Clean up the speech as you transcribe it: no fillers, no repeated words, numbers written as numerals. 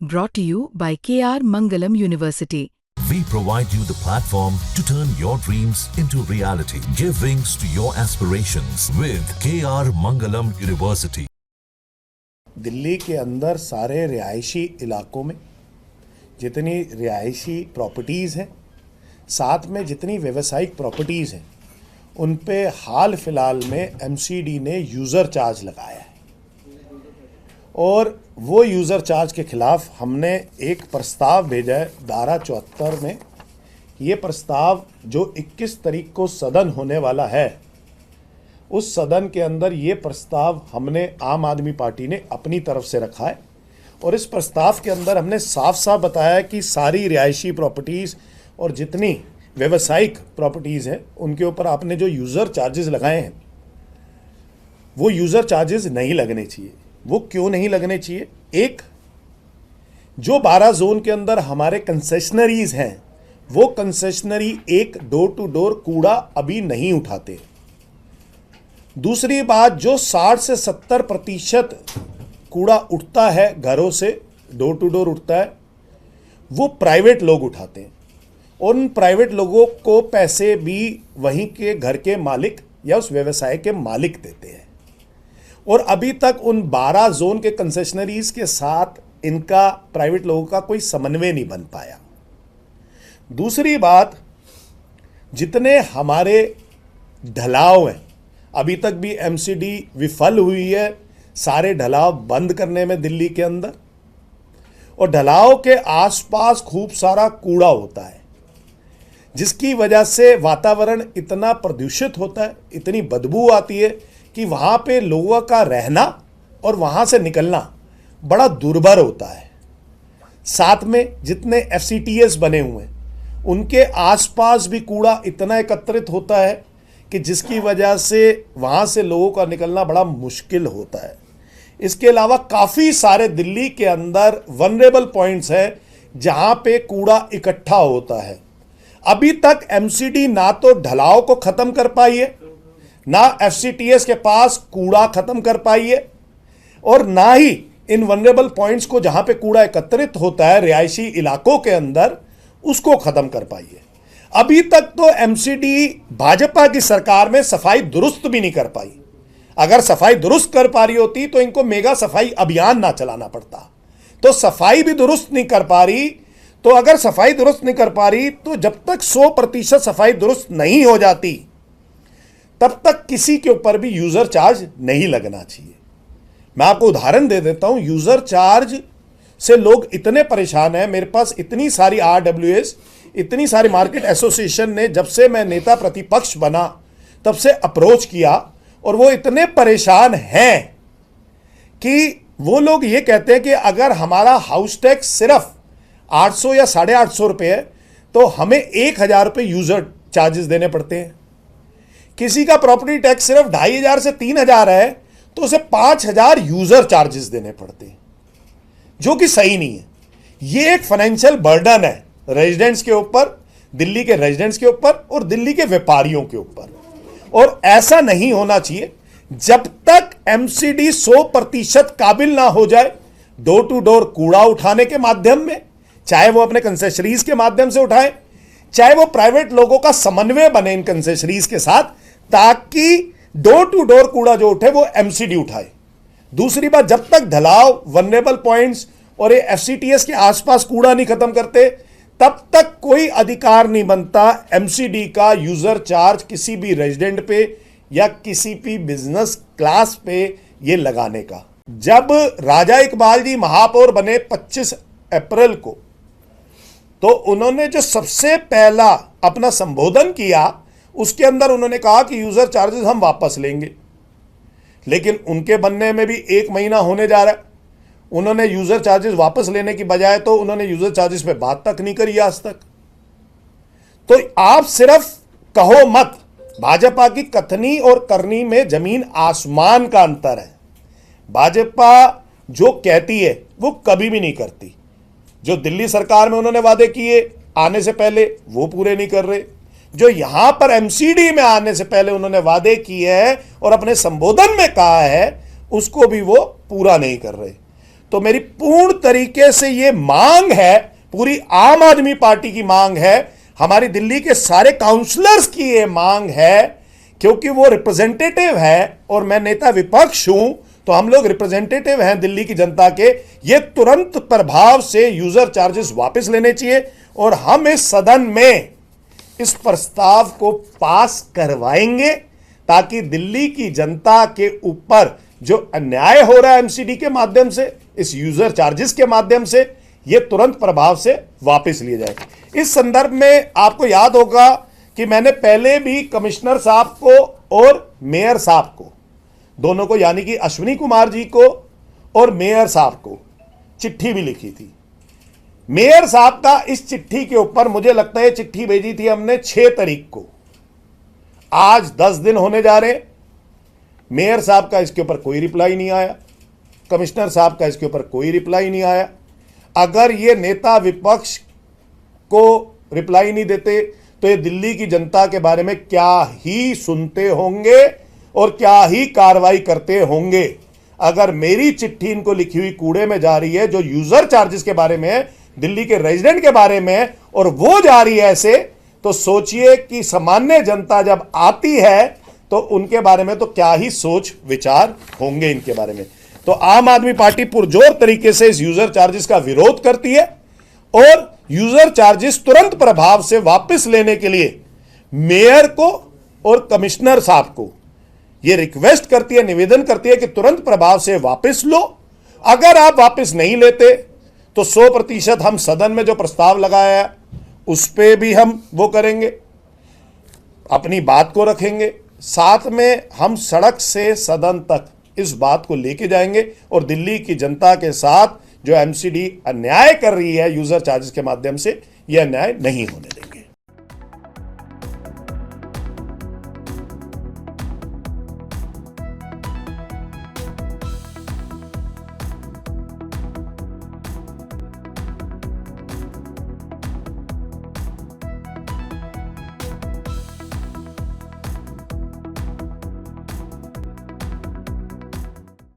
Brought to you by KR Mangalam University. We provide you the platform to turn your dreams into reality. Give wings to your aspirations with KR Mangalam University. Delhi के अंदर सारे रिहायशी इलाकों में जितनी रिहायशी properties हैं, साथ में जितनी व्यवसायिक प्रॉपर्टीज़ हैं, उन पे हाल फिलहाल में एमसीडी ने यूज़र चार्ज लगाया है और वो यूज़र चार्ज के ख़िलाफ़ हमने एक प्रस्ताव भेजा है धारा 74 में। ये प्रस्ताव जो 21 तारीख को सदन होने वाला है, उस सदन के अंदर ये प्रस्ताव हमने आम आदमी पार्टी ने अपनी तरफ से रखा है और इस प्रस्ताव के अंदर हमने साफ साफ बताया कि सारी रिहायशी प्रॉपर्टीज़ और जितनी व्यावसायिक प्रॉपर्टीज़ हैं उनके ऊपर आपने जो यूज़र चार्जेस लगाए हैं वो यूज़र चार्जेस नहीं लगने चाहिए। वो क्यों नहीं लगने चाहिए? एक, जो 12 जोन के अंदर हमारे कंसेशनरीज हैं, वो कंसेशनरी एक डोर टू डोर कूड़ा अभी नहीं उठाते। दूसरी बात, जो 60 से 70% कूड़ा उठता है घरों से, डोर टू डोर उठता है, वो प्राइवेट लोग उठाते हैं और उन प्राइवेट लोगों को पैसे भी वहीं के घर के मालिक या उस व्यवसाय के मालिक देते हैं और अभी तक उन 12 जोन के कंसेशनरीज के साथ इनका प्राइवेट लोगों का कोई समन्वय नहीं बन पाया। दूसरी बात, जितने हमारे ढलाव हैं, अभी तक भी एमसीडी विफल हुई है सारे ढलाव बंद करने में दिल्ली के अंदर, और ढलाव के आसपास खूब सारा कूड़ा होता है जिसकी वजह से वातावरण इतना प्रदूषित होता है, इतनी बदबू आती है कि वहाँ पे लोगों का रहना और वहाँ से निकलना बड़ा दुर्भर होता है। साथ में जितने एफसीटीएस बने हुए हैं उनके आसपास भी कूड़ा इतना एकत्रित होता है कि जिसकी वजह से वहाँ से लोगों का निकलना बड़ा मुश्किल होता है। इसके अलावा काफ़ी सारे दिल्ली के अंदर वनरेबल पॉइंट्स हैं जहाँ पे कूड़ा इकट्ठा होता है। अभी तक एमसीडी ना तो ढलाव को ख़त्म कर पाई है, ना एफसीटीएस के पास कूड़ा ख़त्म कर पाई है और ना ही इन वनरेबल पॉइंट्स को जहाँ पे कूड़ा एकत्रित होता है रिहायशी इलाकों के अंदर, उसको ख़त्म कर पाई है। अभी तक तो एमसीडी भाजपा की सरकार में सफाई दुरुस्त भी नहीं कर पाई। अगर सफाई दुरुस्त कर पा रही होती तो इनको मेगा सफाई अभियान ना चलाना पड़ता। तो सफाई भी दुरुस्त नहीं कर पा रही, तो अगर सफाई दुरुस्त नहीं कर पा रही तो जब तक 100% सफाई दुरुस्त नहीं हो जाती तब तक किसी के ऊपर भी यूज़र चार्ज नहीं लगना चाहिए। मैं आपको उदाहरण दे देता हूं, यूज़र चार्ज से लोग इतने परेशान हैं। मेरे पास इतनी सारी आरडब्ल्यूएस, इतनी सारी मार्केट एसोसिएशन ने जब से मैं नेता प्रतिपक्ष बना तब से अप्रोच किया और वो इतने परेशान हैं कि वो लोग ये कहते हैं कि अगर हमारा हाउस टैक्स सिर्फ 800 या 850 रुपये है तो हमें 1000 रुपये यूज़र चार्जेस देने पड़ते हैं। किसी का प्रॉपर्टी टैक्स सिर्फ 2500 से 3000 है तो उसे 5000 यूज़र चार्जेस देने पड़ते हैं, जो कि सही नहीं है। ये एक फाइनेंशियल बर्डन है रेजिडेंट्स के ऊपर, दिल्ली के रेजिडेंट्स के ऊपर और दिल्ली के व्यापारियों के ऊपर, और ऐसा नहीं होना चाहिए। जब तक एमसीडी 100% काबिल ना हो जाए डोर टू डोर कूड़ा उठाने के माध्यम में, चाहे वो अपने कंसेशनरीज के माध्यम से उठाए, चाहे वो प्राइवेट लोगों का समन्वय बने इन कंसेशनरीज के साथ, ताकि डोर टू डोर कूड़ा जो उठे वो एमसीडी उठाए। दूसरी बात, जब तक ढलाव, वनरेबल पॉइंट्स और ये एफसीटीएस के आसपास कूड़ा नहीं खत्म करते तब तक कोई अधिकार नहीं बनता एमसीडी का यूजर चार्ज किसी भी रेजिडेंट पे या किसी भी बिजनेस क्लास पे ये लगाने का। जब राजा इकबाल जी महापौर बने 25 अप्रैल को, तो उन्होंने जो सबसे पहला अपना संबोधन किया उसके अंदर उन्होंने कहा कि यूज़र चार्जेस हम वापस लेंगे, लेकिन उनके बनने में भी 1 महीना होने जा रहा है। उन्होंने यूज़र चार्जेस वापस लेने की बजाय तो उन्होंने यूज़र चार्जेस पे बात तक नहीं करी आज तक। तो आप सिर्फ कहो मत, भाजपा की कथनी और करनी में जमीन आसमान का अंतर है। भाजपा जो कहती है वो कभी भी नहीं करती। जो दिल्ली सरकार में उन्होंने वादे किए आने से पहले वो पूरे नहीं कर रहे, जो यहां पर एमसीडी में आने से पहले उन्होंने वादे किए हैं और अपने संबोधन में कहा है उसको भी वो पूरा नहीं कर रहे। तो मेरी पूर्ण तरीके से ये मांग है, पूरी आम आदमी पार्टी की मांग है, हमारी दिल्ली के सारे काउंसलर्स की ये मांग है, क्योंकि वो रिप्रेजेंटेटिव है और मैं नेता विपक्ष हूं, तो हम लोग रिप्रेजेंटेटिव हैं दिल्ली की जनता के। ये तुरंत प्रभाव से यूजर चार्जेस वापस लेने चाहिए और हम इस सदन में इस प्रस्ताव को पास करवाएंगे ताकि दिल्ली की जनता के ऊपर जो अन्याय हो रहा है एमसीडी के माध्यम से, इस यूजर चार्जेस के माध्यम से, ये तुरंत प्रभाव से वापस लिए जाए। इस संदर्भ में आपको याद होगा कि मैंने पहले भी कमिश्नर साहब को और मेयर साहब को, दोनों को, यानी कि अश्विनी कुमार जी को और मेयर साहब को चिट्ठी भी लिखी थी। मेयर साहब का इस चिट्ठी के ऊपर मुझे लगता है चिट्ठी भेजी थी हमने 6 तारीख को, आज 10 दिन होने जा रहे। मेयर साहब का इसके ऊपर कोई रिप्लाई नहीं आया, कमिश्नर साहब का इसके ऊपर कोई रिप्लाई नहीं आया। अगर ये नेता विपक्ष को रिप्लाई नहीं देते तो ये दिल्ली की जनता के बारे में क्या ही सुनते होंगे और क्या ही कार्रवाई करते होंगे। अगर मेरी चिट्ठी इनको लिखी हुई कूड़े में जा रही है, जो यूजर चार्जेस के बारे में है, दिल्ली के रेजिडेंट के बारे में, और वो जा रही है ऐसे, तो सोचिए कि सामान्य जनता जब आती है तो उनके बारे में तो क्या ही सोच विचार होंगे इनके बारे में। तो आम आदमी पार्टी पुरजोर तरीके से इस यूजर चार्जेस का विरोध करती है और यूजर चार्जेस तुरंत प्रभाव से वापस लेने के लिए मेयर को और कमिश्नर साहब को यह रिक्वेस्ट करती है, निवेदन करती है कि तुरंत प्रभाव से वापस लो। अगर आप वापस नहीं लेते तो 100% हम सदन में जो प्रस्ताव लगाया है उस पे भी हम वो करेंगे, अपनी बात को रखेंगे, साथ में हम सड़क से सदन तक इस बात को लेके जाएंगे और दिल्ली की जनता के साथ जो एमसीडी अन्याय कर रही है यूजर चार्जेस के माध्यम से, यह अन्याय नहीं होने देंगे।